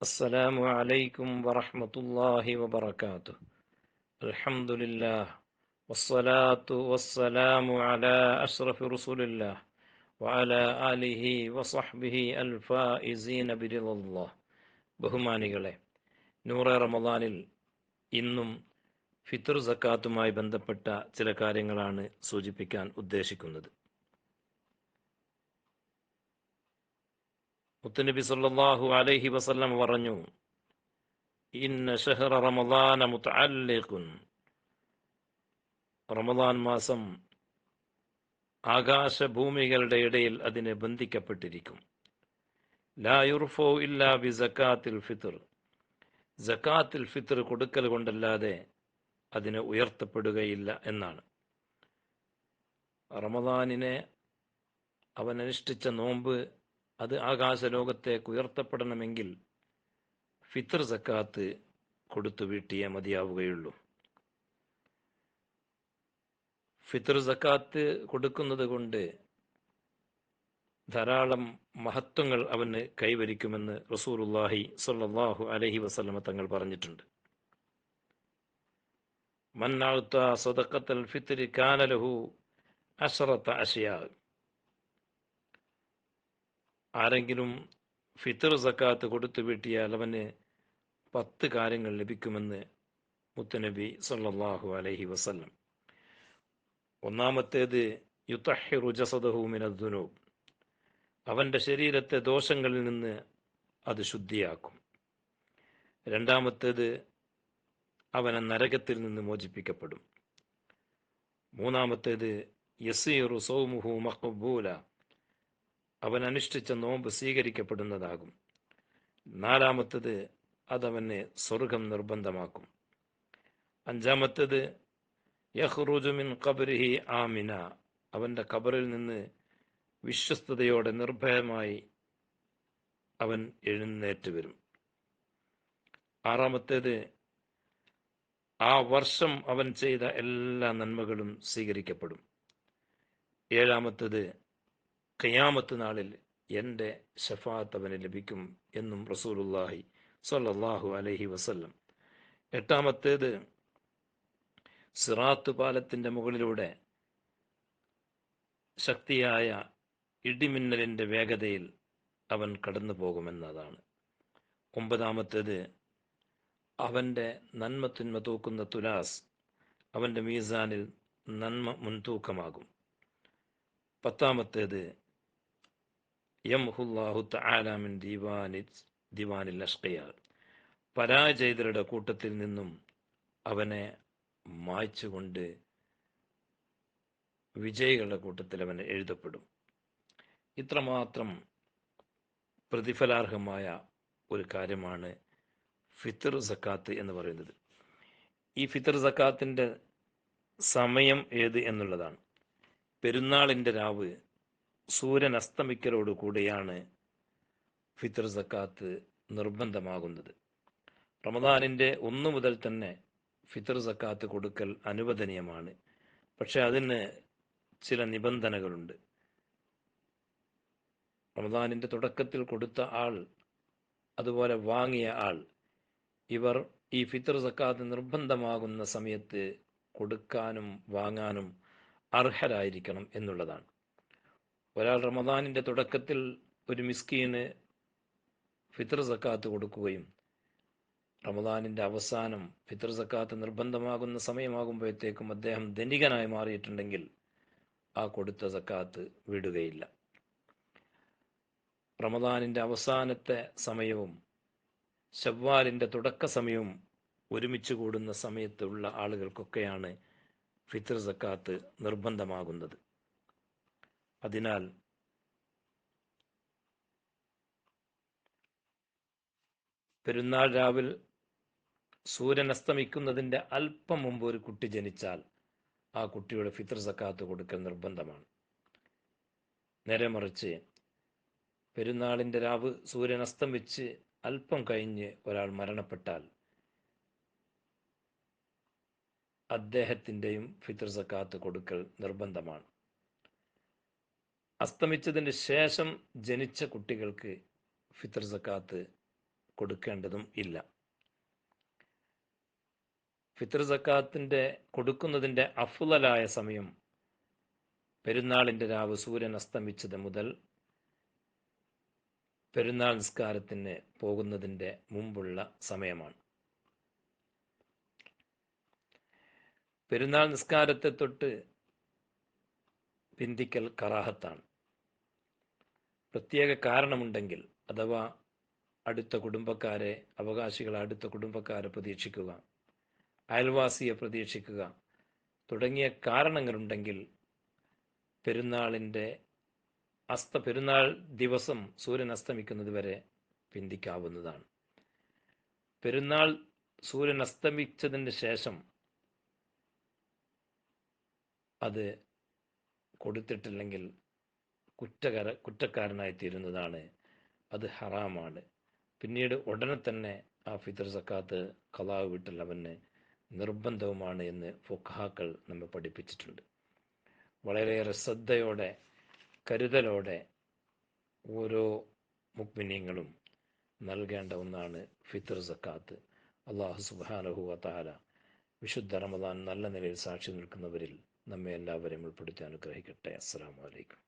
السلام عليكم ورحمة الله وبركاته. الحمد لله والصلاة والسلام على أشرف رسول الله وعلى آله وصحبه الفائزين برضا الله. ബഹുമാനികളെ, നൂറെ റമദാനിൽ ഇന്നും ഫിത്ർ സക്കാത്തുമായി ബന്ധപ്പെട്ട ചില കാര്യങ്ങളാണ് സൂചിപ്പിക്കാൻ ഉദ്ദേശിക്കുന്നത്. മുത്തുനബി സല്ലല്ലാഹു അലൈഹി വസല്ലം പറഞ്ഞു, ഇന്ന ഷഹ്റ റമദാന മുതഅല്ലിഖുൻ. റമദാൻ മാസം ആകാശഭൂമികളുടെ ഇടയിൽ അതിനെ ബന്ധിക്കപ്പെട്ടിരിക്കും. ലാ യുർഫു ഇല്ലാ ബി സക്കാത്തിൽ ഫിത്ർ. സക്കാത്തിൽ ഫിത്ർ കൊടുക്കൽ കൊണ്ടല്ലാതെ അതിനെ ഉയർത്തപ്പെടുകയില്ല എന്നാണ്. റമദാനിനെ അവൻ അനുഷ്ഠിച്ച നോമ്പ് അത് ആകാശലോകത്തേക്ക് ഉയർത്തപ്പെടണമെങ്കിൽ ഫിത്ർ സക്കാത്ത് കൊടുത്തു വീട്ടിയേ മതിയാവുകയുള്ളൂ. ഫിത്ർ സക്കാത്ത് കൊടുക്കുന്നത് കൊണ്ട് ധാരാളം മഹത്വങ്ങൾ അവന് കൈവരിക്കുമെന്ന് റസൂലുള്ളാഹി സ്വല്ലല്ലാഹു അലൈഹി വസല്ലമ തങ്ങൾ പറഞ്ഞിട്ടുണ്ട്. മൻ അഅത സദഖത്തൽ ഫിത്രി കാന ലഹു അശ്റത അശ്യാ. ആരെങ്കിലും ഫിത്ർ സക്കാത്ത് കൊടുത്തു വീട്ടിയാൽ അവന് 10 കാര്യങ്ങൾ ലഭിക്കുമെന്ന് മുത്തുനബി സല്ലല്ലാഹു അലൈഹി വസല്ലം. ഒന്നാമത്തേത് യുതഹിറു ജസദഹു മിനദ്ദുനൂബ്. അവൻ്റെ ശരീരത്തെ ദോഷങ്ങളിൽ നിന്ന് അത് ശുദ്ധിയാക്കും. രണ്ടാമത്തേത് അവനെ നരകത്തിൽ നിന്ന് മോചിപ്പിക്കപ്പെടും. മൂന്നാമത്തേത് യസീറു സൗമുഹു മഖ്ബൂല. അവൻ അനുഷ്ഠിച്ച നോമ്പ് സ്വീകരിക്കപ്പെടുന്നതാകും. നാലാമത്തേത് അതവന് സ്വർഗം നിർബന്ധമാക്കും. അഞ്ചാമത്തേത് യഖ്റുജു മിൻ ഖബ്രിഹി ആമിന. അവൻ്റെ ഖബറിൽ നിന്ന് വിശ്വസ്തയോടെ നിർഭയമായി അവൻ എഴുന്നേറ്റ് വരും. ആറാമത്തേത് ആ വർഷം അവൻ ചെയ്ത എല്ലാ നന്മകളും സ്വീകരിക്കപ്പെടും. ഏഴാമത്തേത് ഖിയാമത്ത് നാളിൽ എൻ്റെ ശഫാഅത്ത് അവന് ലഭിക്കും എന്നും റസൂലുള്ളാഹി സ്വല്ലല്ലാഹു അലൈഹി വസല്ലം. എട്ടാമത്തേത് സിറാത്ത് പാലത്തിൻ്റെ മുകളിലൂടെ ശക്തിയായ ഇടിമിന്നലിൻ്റെ വേഗതയിൽ അവൻ കടന്നു പോകുമെന്നതാണ്. ഒമ്പതാമത്തേത് അവൻ്റെ നന്മത്തിന്മ തൂക്കുന്ന തുലാസ്, അവൻ്റെ മീസാനിൽ നന്മ മുൻതൂക്കമാകും. പത്താമത്തേത് യംഹുല്ലാഹു തആല മിൻ ദിവാനിൽ അഷ്ഖിയാ. പരാജയിതരുടെ കൂട്ടത്തിൽ നിന്നും അവനെ മായ്ച്ചുകൊണ്ട് വിജയികളുടെ കൂട്ടത്തിൽ അവൻ എഴുതപ്പെടും. ഇത്രമാത്രം പ്രതിഫലാർഹമായ ഒരു കാര്യമാണ് ഫിത്ർ സക്കാത്ത് എന്ന് പറയുന്നത്. ഈ ഫിത്ർ സക്കാത്തിൻ്റെ സമയം ഏത് എന്നുള്ളതാണ്. പെരുന്നാളിൻ്റെ രാവ് സൂര്യൻ അസ്തമിക്കലോട് കൂടിയാണ് ഫിത്ർ സക്കാത്ത് നിർബന്ധമാകുന്നത്. റമദാനിൻ്റെ 1 മുതൽ തന്നെ ഫിത്ർ സക്കാത്ത് കൊടുക്കൽ അനുവദനീയമാണ്. പക്ഷെ അതിന് ചില നിബന്ധനകളുണ്ട്. റമദാനിൻ്റെ തുടക്കത്തിൽ കൊടുത്ത ആൾ, അതുപോലെ വാങ്ങിയ ആൾ, ഇവർ ഈ ഫിത്ർ സക്കാത്ത് നിർബന്ധമാകുന്ന സമയത്ത് കൊടുക്കാനും വാങ്ങാനും അർഹരായിരിക്കണം എന്നുള്ളതാണ്. ഒരാൾ റമദാനിൻ്റെ തുടക്കത്തിൽ ഒരു മിസ്കീന് ഫിത്ർ സക്കാത്ത് കൊടുക്കുകയും റമദാനിൻ്റെ അവസാനം ഫിത്ർ സക്കാത്ത് നിർബന്ധമാകുന്ന സമയമാകുമ്പോഴത്തേക്കും അദ്ദേഹം ധനികനായി മാറിയിട്ടുണ്ടെങ്കിൽ ആ കൊടുത്ത സക്കാത്ത് വിടുകയില്ല. റമദാനിൻ്റെ അവസാനത്തെ സമയവും ശവ്വാലിൻ്റെ തുടക്ക സമയവും ഒരുമിച്ച് കൂടുന്ന സമയത്തുള്ള ആളുകൾക്കൊക്കെയാണ് ഫിത്ർ സക്കാത്ത് നിർബന്ധമാകുന്നത്. അതിനാൽ പെരുന്നാൾ രാവിൽ സൂര്യൻ അസ്തമിക്കുന്നതിൻ്റെ അല്പം മുമ്പ് ഒരു കുട്ടി ജനിച്ചാൽ ആ കുട്ടിയുടെ ഫിത്ർ സക്കാത്ത് കൊടുക്കൽ നിർബന്ധമാണ്. നേരെ മറിച്ച് പെരുന്നാളിൻ്റെ രാവ് സൂര്യൻ അസ്തമിച്ച് അല്പം കഴിഞ്ഞ് ഒരാൾ മരണപ്പെട്ടാൽ അദ്ദേഹത്തിൻ്റെയും ഫിത്ർ സക്കാത്ത് കൊടുക്കൽ നിർബന്ധമാണ്. അസ്തമിച്ചതിന് ശേഷം ജനിച്ച കുട്ടികൾക്ക് ഫിത്ർ സക്കാത്ത് കൊടുക്കേണ്ടതും ഇല്ല. ഫിത്ർ സക്കാത്തിൻ്റെ കൊടുക്കുന്നതിൻ്റെ അഫ്ളലായ സമയം പെരുന്നാളിൻ്റെ രാവ് സൂര്യൻ അസ്തമിച്ചത് മുതൽ പെരുന്നാൾ നിസ്കാരത്തിന് പോകുന്നതിൻ്റെ മുമ്പുള്ള സമയമാണ്. പെരുന്നാൾ നിസ്കാരത്തെ തൊട്ട് പിന്തിക്കൽ കറാഹത്താണ്. പ്രത്യേക കാരണമുണ്ടെങ്കിൽ, അഥവാ അടുത്ത കുടുംബക്കാരെ, അവകാശികളെ അടുത്ത കുടുംബക്കാരെ പ്രതീക്ഷിക്കുക, അയൽവാസിയെ പ്രതീക്ഷിക്കുക തുടങ്ങിയ കാരണങ്ങളുണ്ടെങ്കിൽ പെരുന്നാൾ ദിവസം സൂര്യൻ അസ്തമിക്കുന്നത് വരെ പിന്തിക്കാവുന്നതാണ്. പെരുന്നാൾ സൂര്യൻ അസ്തമിച്ചതിന് ശേഷം അത് കൊടുത്തിട്ടില്ലെങ്കിൽ കുറ്റക്കാരനായി തീരുന്നതാണ്. അത് ഹറാമാണ്. പിന്നീട് ഉടനെ തന്നെ ആ ഫിത്ർ സക്കാത്ത് ഖളാ വീട്ടൽ അവന് നിർബന്ധവുമാണ് എന്ന് ഫുഖഹാക്കൾ നമ്മെ പഠിപ്പിച്ചിട്ടുണ്ട്. വളരെയേറെ ശ്രദ്ധയോടെ, കരുതലോടെ ഓരോ മുഅ്മിനീങ്ങളും നൽകേണ്ട ഒന്നാണ് ഫിത്ർ സക്കാത്ത്. അല്ലാഹു സുബ്ഹാനഹു വ തആല വിശുദ്ധ റമദാൻ നല്ല നിലയിൽ സാക്ഷി നിൽക്കുന്നവരിൽ നമ്മെ എല്ലാവരെയും ഉൾപ്പെടുത്തി അനുഗ്രഹിക്കട്ടെ. അസ്സലാമു അലൈക്കും.